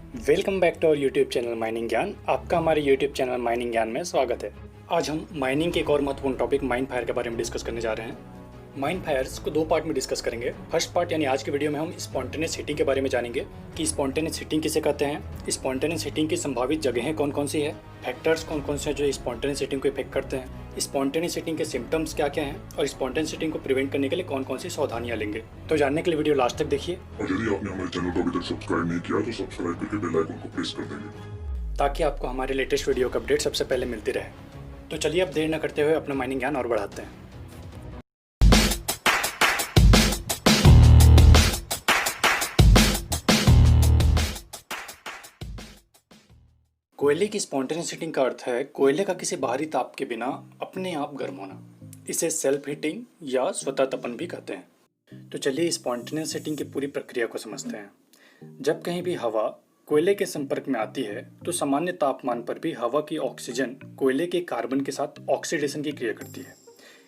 Welcome back to our YouTube channel mining Gyan. आपका हमारे YouTube channel mining ज्ञान में स्वागत है। आज हम माइनिंग के एक और महत्वपूर्ण टॉपिक माइन फायर के बारे में डिस्कस करने जा रहे हैं। माइन फायर्स को दो पार्ट में डिस्कस करेंगे। फर्स्ट पार्ट यानी आज की वीडियो में हम स्पॉन्टेनियस हिटिंग के बारे में जानेंगे कि स्पॉन्टेनियस हिटिंग किसे कहते हैं, स्पॉन्टेनियस हिटिंग की संभावित जगहें कौन कौन सी है, फैक्टर्स कौन कौन से हैं जो स्पॉन्टेनियस हिटिंग को इफेक्ट करते हैं, स्पॉन्टेनियस हिटिंग के सिम्टम्स क्या क्या हैं और स्पॉन्टेनियस हिटिंग को प्रिवेंट करने के लिए कौन कौन सी सावधानियां लेंगे। तो जानने के लिए वीडियो लास्ट तक देखिए। और यदि आपने हमारे चैनल को अभी तक सब्सक्राइब नहीं किया तो सब्सक्राइब करके बेल आइकन को प्रेस कर देंगे ताकि आपको हमारे लेटेस्ट वीडियो का अपडेट सबसे पहले मिलती रहे। तो चलिए अब देर न करते हुए अपना माइनिंग ज्ञान और बढ़ाते हैं। कोयले की स्पॉन्टेनियस हीटिंग का अर्थ है कोयले का किसी बाहरी ताप के बिना अपने आप गर्म होना। इसे सेल्फ हीटिंग या स्वतः तपन भी कहते हैं। तो चलिए स्पॉन्टेनियस हीटिंग की पूरी प्रक्रिया को समझते हैं। जब कहीं भी हवा कोयले के संपर्क में आती है तो सामान्य तापमान पर भी हवा की ऑक्सीजन कोयले के कार्बन के साथ ऑक्सीडेशन की क्रिया करती है।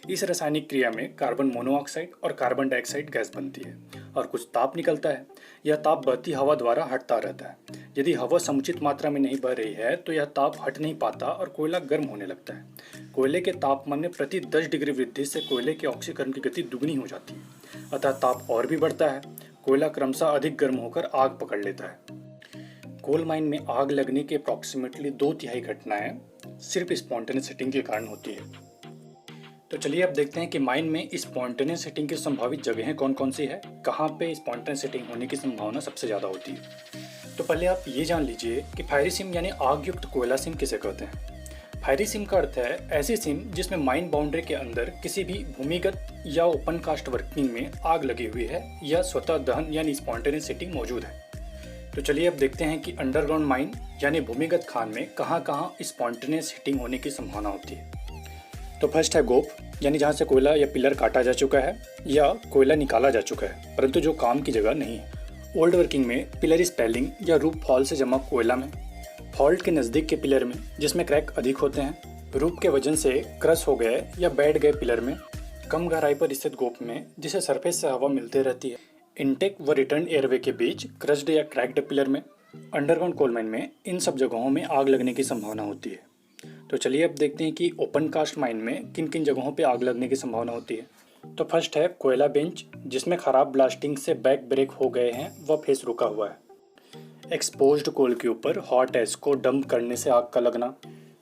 इस रासायनिक क्रिया में कार्बन मोनोऑक्साइड और कार्बन डाइऑक्साइड गैस बनती है और कुछ ताप निकलता है। यह ताप बहती हवा द्वारा हटता रहता है। यदि हवा समुचित मात्रा में नहीं बह रही है तो यह ताप हट नहीं पाता और कोयला गर्म होने लगता है। कोयले के तापमान में प्रति 10 डिग्री वृद्धि से कोयले के ऑक्सीकरण की गति दुगनी हो जाती है, अतः ताप और भी बढ़ता है। कोयला क्रमशः अधिक गर्म होकर आग पकड़ लेता है। कोल माइन में आग लगने के अप्रॉक्सीमेटली 2/3 घटनाएं सिर्फ स्पॉन्टेनियस हीटिंग के कारण होती है। तो चलिए अब देखते हैं कि माइन में स्पॉन्टेनियस हीटिंग की संभावित जगहें कौन कौन सी है, कहाँ पे स्पॉन्टेनियस हीटिंग होने की संभावना सबसे ज़्यादा होती है। तो पहले आप ये जान लीजिए कि फायरी सिम यानी आग युक्त कोयला सिम किसे कहते हैं। फायरी सिम का अर्थ है ऐसी सिम जिसमें माइन बाउंड्री के अंदर किसी भी भूमिगत या ओपन कास्ट वर्किंग में आग लगी हुई है या स्वतः दहन यानी स्पॉन्टेनियस हीटिंग मौजूद है। तो चलिए अब देखते हैं कि अंडरग्राउंड माइन यानी भूमिगत खान में कहाँ कहाँ स्पॉन्टेनियस हीटिंग होने की संभावना होती है। तो फर्स्ट है गोप यानी जहाँ से कोयला या पिलर काटा जा चुका है या कोयला निकाला जा चुका है परंतु जो काम की जगह नहीं है। ओल्ड वर्किंग में पिलर स्पेलिंग या रूप फॉल से जमा कोयला में, फॉल्ट के नज़दीक के पिलर में जिसमें क्रैक अधिक होते हैं, रूप के वजन से क्रश हो गए या बैठ गए पिलर में, कम गहराई पर स्थित गोप में जिसे सरफेस से हवा मिलती रहती है, इनटेक व रिटर्न एयरवे के बीच क्रश्ड या क्रैक्ड पिलर में, अंडरग्राउंड कोल माइन में इन सब जगहों में आग लगने की संभावना होती है। तो चलिए अब देखते हैं कि ओपन कास्ट माइन में किन किन जगहों पे आग लगने की संभावना होती है। तो फर्स्ट है कोयला बेंच जिसमें खराब ब्लास्टिंग से बैक ब्रेक हो गए हैं व फेस रुका हुआ है। एक्सपोज्ड कोल के ऊपर हॉट एश को डंप करने से आग का लगना,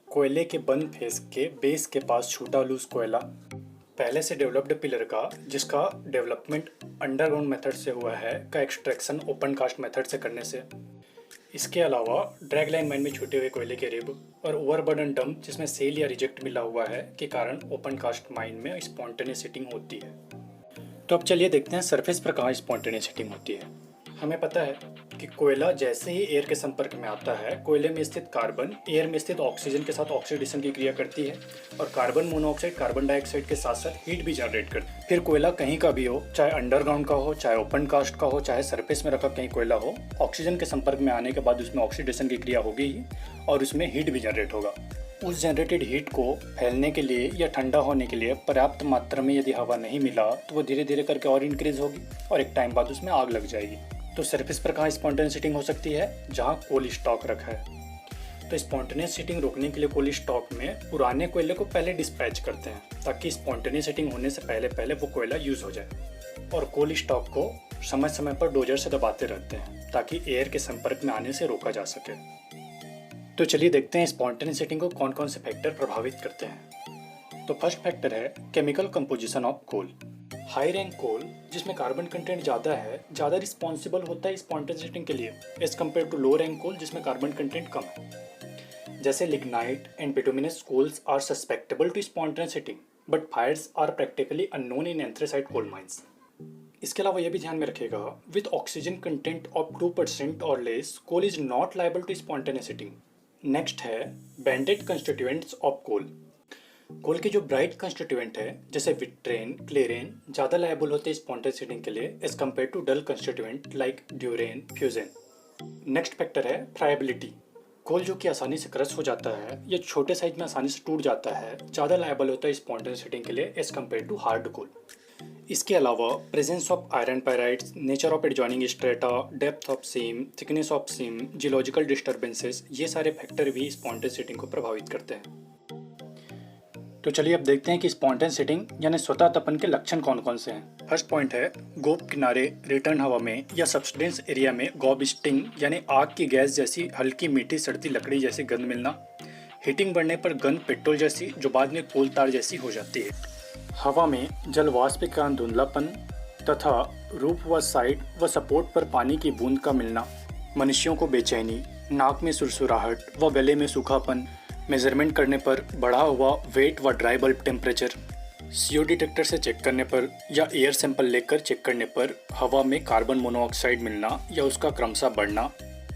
कोयले के बंद फेस के बेस के पास छूटा लूज कोयला, पहले से डेवलप्ड पिलर का जिसका डेवलपमेंट अंडरग्राउंड मेथड से हुआ है का एक्सट्रैक्शन ओपन कास्ट मेथड से करने से। इसके अलावा ड्रैग लाइन माइन में छूटे हुए कोयले के रिब और ओवरबर्डन डंप जिसमें सेल या रिजेक्ट मिला हुआ है के कारण ओपन कास्ट माइन में स्पॉन्टेनियस हीटिंग होती है। तो अब चलिए देखते हैं सरफेस पर कहाँ स्पॉन्टेनियस हीटिंग होती है। हमें पता है कि कोयला जैसे ही एयर के संपर्क में आता है कोयले में स्थित कार्बन एयर में स्थित ऑक्सीजन के साथ ऑक्सीडेशन की क्रिया करती है और कार्बन मोनोऑक्साइड कार्बन डाइऑक्साइड के साथ साथ हीट भी जनरेट करती है। फिर कोयला कहीं का भी हो, चाहे अंडरग्राउंड का हो, चाहे ओपन कास्ट का हो, चाहे सरफेस में रखा कहीं कोयला हो, ऑक्सीजन के संपर्क में आने के बाद उसमें ऑक्सीडेशन की क्रिया होगी ही और उसमें हीट भी जनरेट होगा। उस जनरेटेड हीट को फैलने के लिए या ठंडा होने के लिए पर्याप्त मात्रा में यदि हवा नहीं मिला तो वो धीरे धीरे करके और इंक्रीज होगी और एक टाइम बाद उसमें आग लग जाएगी। तो सरफेस पर कहाँ स्पॉन्टेनियस हीटिंग हो सकती है? जहाँ कोल स्टॉक रखा है। तो स्पॉन्टेनियस हीटिंग रोकने के लिए कोल स्टॉक में पुराने कोयले को पहले डिस्पैच करते हैं ताकि स्पॉन्टेनियस हीटिंग होने से पहले पहले वो कोयला यूज हो जाए और कोल स्टॉक को समय समय पर डोजर से दबाते रहते हैं ताकि एयर के संपर्क में आने से रोका जा सके। तो चलिए देखते हैं स्पॉन्टेनियस हीटिंग को कौन कौन से फैक्टर प्रभावित करते हैं। तो फर्स्ट फैक्टर है chemical composition of coal. High rank coal जिसमें कार्बन कंटेंट ज़्यादा है ज़्यादा रिस्पॉन्सिबल होता है स्पॉन्टेनियस हीटिंग के लिए as compare to low rank coal जिसमें कार्बन कंटेंट कम है। जैसे lignite and bituminous coals are susceptible to spontaneous heating but fires are practically unknown in anthracite coal mines. इसके अलावा यह भी ध्यान में रखिएगा विद ऑक्सीजन कंटेंट ऑफ 2% और less coal is not liable to spontaneous heating. Next है banded constituents of coal. कोल के जो ब्राइट कंस्टिट्यूएंट है जैसे विट्रेन क्लेरेन ज़्यादा लायबल होते हैं स्पॉन्टेनियस हीटिंग के लिए as compare to dull constituent like durain fusain. Next factor है फ्राइबिलिटी। कोल जो कि आसानी से क्रश हो जाता है या छोटे साइज में आसानी से टूट जाता है ज़्यादा लायबल होता है स्पॉन्टेनियस हीटिंग के लिए as compare to hard coal. इसके अलावा presence of iron pyrites, nature of adjoining strata, depth of seam, thickness of seam, geological disturbances, ये सारे फैक्टर भी स्पॉन्टेनियस हिटिंग को प्रभावित करते हैं। तो चलिए अब देखते हैं कि स्पॉन्टेनियस हिटिंग यानी स्वतः तपन के लक्षण कौन कौन से हैं। फर्स्ट पॉइंट है गोप किनारे, रिटर्न हवा में या सब्सटेंस एरिया में गॉब स्टिंग यानी आग की गैस जैसी हल्की मीठी सड़ती लकड़ी जैसी गंध मिलना। हीटिंग बढ़ने पर गंध पेट्रोल जैसी जो बाद में कोल तार जैसी हो जाती है। हवा में जल वाष्प के कारण धुंधलापन तथा रूफ व साइड व सपोर्ट पर पानी की बूंद का मिलना। मनुष्यों को बेचैनी, नाक में सुरसुराहट व गले में सूखापन। मेजरमेंट करने पर बढ़ा हुआ वेट व dry bulb temperature. CO detector से चेक करने पर या एयर सैंपल लेकर चेक करने पर हवा में कार्बन मोनोऑक्साइड मिलना या उसका क्रमशः बढ़ना।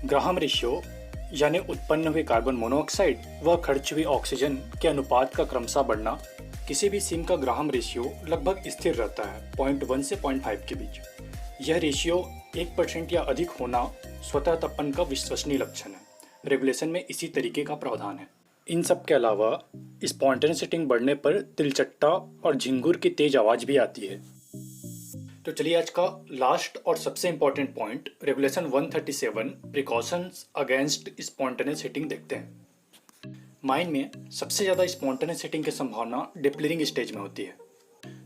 ग्राहम रेशियो यानी उत्पन्न हुए कार्बन मोनोऑक्साइड व खर्च हुई ऑक्सीजन के अनुपात का क्रमशः बढ़ना। किसी भी सीम का ग्राहम रेशियो लगभग स्थिर रहता है 0.1 से 0.5 के बीच। यह रेशियो 1% या अधिक होना स्वतः तपन का विश्वसनीय लक्षण है। रेगुलेशन में इसी तरीके का प्रावधान है। इन सब के अलावा स्पॉन्टेनियस हिटिंग बढ़ने पर तिलचट्टा और झिंगुर की तेज आवाज़ भी आती है। तो चलिए आज का लास्ट और सबसे important point regulation 137 precautions against spontaneous heating देखते हैं। माइन में सबसे ज़्यादा स्पॉन्टेनियस हिटिंग की संभावना डिप्लरिंग स्टेज में होती है।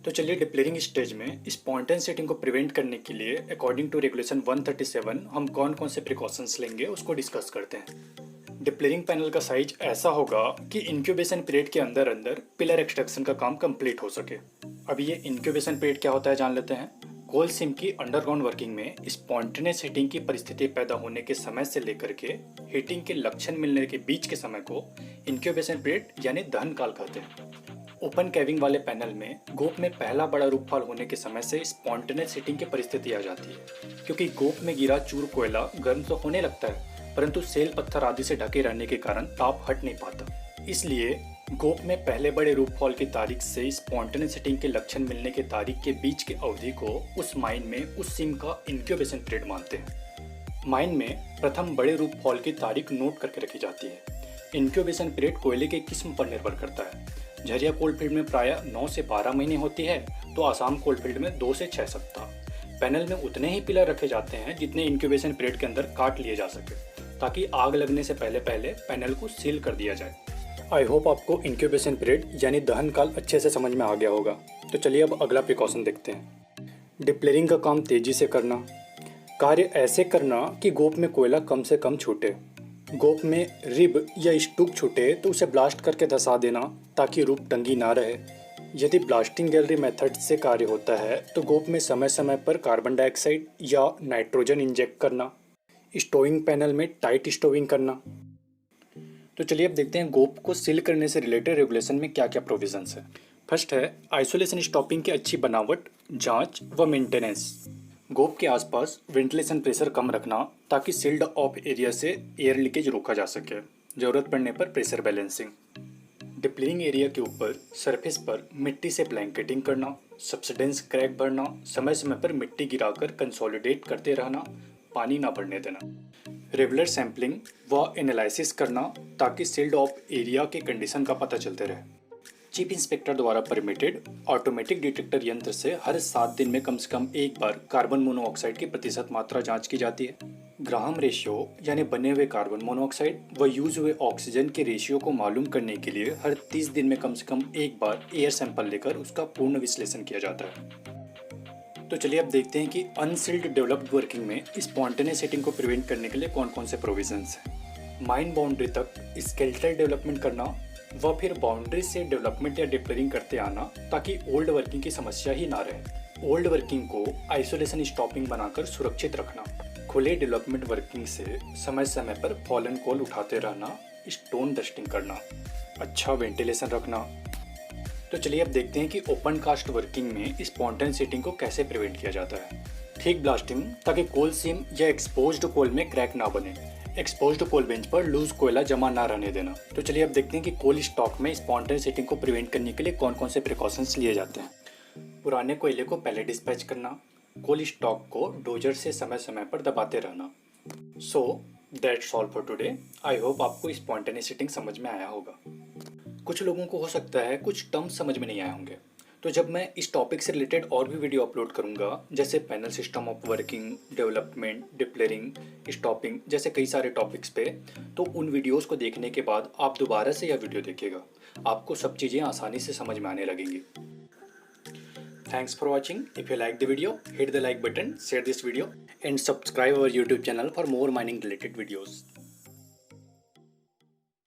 तो चलिए डिप्लरिंग स्टेज में स्पॉन्टेनियस हिटिंग को प्रिवेंट करने के लिए अकॉर्डिंग टू रेगुलेशन 137 हम कौन कौन से प्रिकॉशंस लेंगे उसको डिस्कस करते हैं। डिप्लरिंग पैनल का साइज ऐसा होगा कि इंक्यूबेशन पीरियड के अंदर अंदर पिलर एक्सट्रैक्शन का काम कंप्लीट हो सके। अब ये इंक्यूबेशन पीरियड क्या होता है जान लेते हैं। कोल सीम की अंडरग्राउंड वर्किंग में स्पॉन्टेनियस हिटिंग की परिस्थिति पैदा होने के समय से लेकर के हिटिंग के लक्षण मिलने के बीच के समय को इंक्यूबेशन पीरियड यानी दहन काल कहते हैं। ओपन कैविंग वाले पैनल में गोप में पहला बड़ा रूपफाल होने के समय से स्पॉन्टेनियस हिटिंग की परिस्थिति आ जाती है, क्योंकि गोप में गिरा चूर कोयला गर्म तो होने लगता है परंतु सेल पत्थर आदि से ढके रहने के कारण ताप हट नहीं पाता। इसलिए गोप में पहले बड़े रूपफॉल की तारीख से स्पॉन्टेनियस हिटिंग के लक्षण मिलने के तारीख के बीच की अवधि को उस माइन में उस सीम का इंक्यूबेशन पीरियड मानते हैं। माइन में प्रथम बड़े रूपफॉल की तारीख नोट करके रखी जाती है। इंक्यूबेशन पीरियड कोयले के किस्म पर निर्भर करता है। झरिया कोलफील्ड में प्रायः 9 से 12 महीने होती है तो आसाम कोलफील्ड में 2 से 6 सप्ताह। पैनल में उतने ही पिलर रखे जाते हैं जितने इंक्यूबेशन पीरियड के अंदर काट लिए जा सके, ताकि आग लगने से पहले पहले पैनल को सील कर दिया जाए। आई होप आपको इंक्यूबेशन पीरियड यानी दहन काल अच्छे से समझ में आ गया होगा। तो चलिए अब अगला प्रिकॉशन देखते हैं। डिप्लरिंग का काम तेजी से करना। कार्य ऐसे करना कि गोप में कोयला कम से कम छूटे। गोप में रिब या स्टूक छूटे तो उसे ब्लास्ट करके धंसा देना ताकि रूप टंगी ना रहे। यदि ब्लास्टिंग गैलरी मेथड से कार्य होता है तो गोप में समय समय पर कार्बन डाइऑक्साइड या नाइट्रोजन इंजेक्ट करना। स्टोविंग पैनल में टाइट स्टोविंग करना। तो चलिए अब देखते हैं गोप को सील करने से रिलेटेड रेगुलेशन में क्या क्या प्रोविजंस है। फर्स्ट है आइसोलेशन स्टॉपिंग की अच्छी बनावट, जांच व मेंटेनेंस। गोप के आसपास वेंटिलेशन प्रेशर कम रखना ताकि सील्ड ऑफ एरिया से एयर लीकेज रोका जा सके। जरूरत पड़ने पर प्रेशर बैलेंसिंग। डिप्लरिंग एरिया के ऊपर सरफेस पर मिट्टी से ब्लैंकेटिंग करना। सब्सिडेंस क्रैक भरना, समय समय पर मिट्टी गिराकर कंसोलिडेट करते रहना, पानी ना भरने देना। रेगुलर सैंपलिंग व एनालिसिस करना ताकि सील्ड ऑफ एरिया के कंडीशन का पता चलते रहे। चीफ इंस्पेक्टर द्वारा परमिटेड ऑटोमेटिक डिटेक्टर यंत्र से हर 7 दिन में कम से कम एक बार कार्बन मोनोऑक्साइड की प्रतिशत मात्रा जांच की जाती है। ग्राहम रेशियो यानी बने हुए कार्बन मोनोऑक्साइड व यूज हुए ऑक्सीजन के रेशियो को मालूम करने के लिए हर 30 दिन में कम से कम एक बार एयर सैंपल लेकर उसका पूर्ण विश्लेषण किया जाता है। तो चलिए अब देखते हैं कि अनसील्ड डेवलप्ड वर्किंग में स्पॉन्टेनियस हिटिंग को प्रिवेंट करने के लिए कौन कौन से प्रोविजंस हैं। माइन बाउंड्री तक स्केलेटल डेवलपमेंट करना व फिर बाउंड्री से डेवलपमेंट या डिप्लरिंग करते आना ताकि ओल्ड वर्किंग की समस्या ही ना रहे। ओल्ड वर्किंग को आइसोलेशन स्टॉपिंग बनाकर सुरक्षित रखना। खुले डेवलपमेंट वर्किंग से समय समय पर फॉलन कोल उठाते रहना। स्टोन डस्टिंग करना। अच्छा वेंटिलेशन रखना। तो चलिए अब देखते हैं कि ओपन कास्ट वर्किंग में स्पॉन्टेनियस हिटिंग को कैसे प्रिवेंट किया जाता है। ठीक ब्लास्टिंग ताकि कोल सीम या एक्सपोज्ड कोल में क्रैक ना बने। एक्सपोज्ड कोल बेंच पर लूज कोयला जमा ना रहने देना। तो चलिए अब देखते हैं कि कोल स्टॉक में स्पॉन्टेनियस हिटिंग को प्रिवेंट करने के लिए कौन कौन से प्रिकॉशंस लिए जाते हैं। पुराने कोयले को पहले डिस्पैच करना। कोल स्टॉक को डोजर से समय समय पर दबाते रहना। So that's all for today. I hope आपको स्पॉन्टेनियस हिटिंग समझ में आया होगा। कुछ लोगों को हो सकता है कुछ टर्म्स समझ में नहीं आए होंगे, तो तो जब मैं इस टॉपिक से रिलेटेड और भी वीडियो अपलोड करूंगा, जैसे panel system of working, development, depillaring, stopping जैसे कई सारे टॉपिक्स पे, तो उन वीडियोस को देखने के बाद आप दोबारा से यह वीडियो देखिएगा, आपको सब चीज़ें आसानी से समझ में आने लगेंगी। Thanks for watching. If you like the video, hit the like button, share this video and subscribe our YouTube channel for more mining related videos.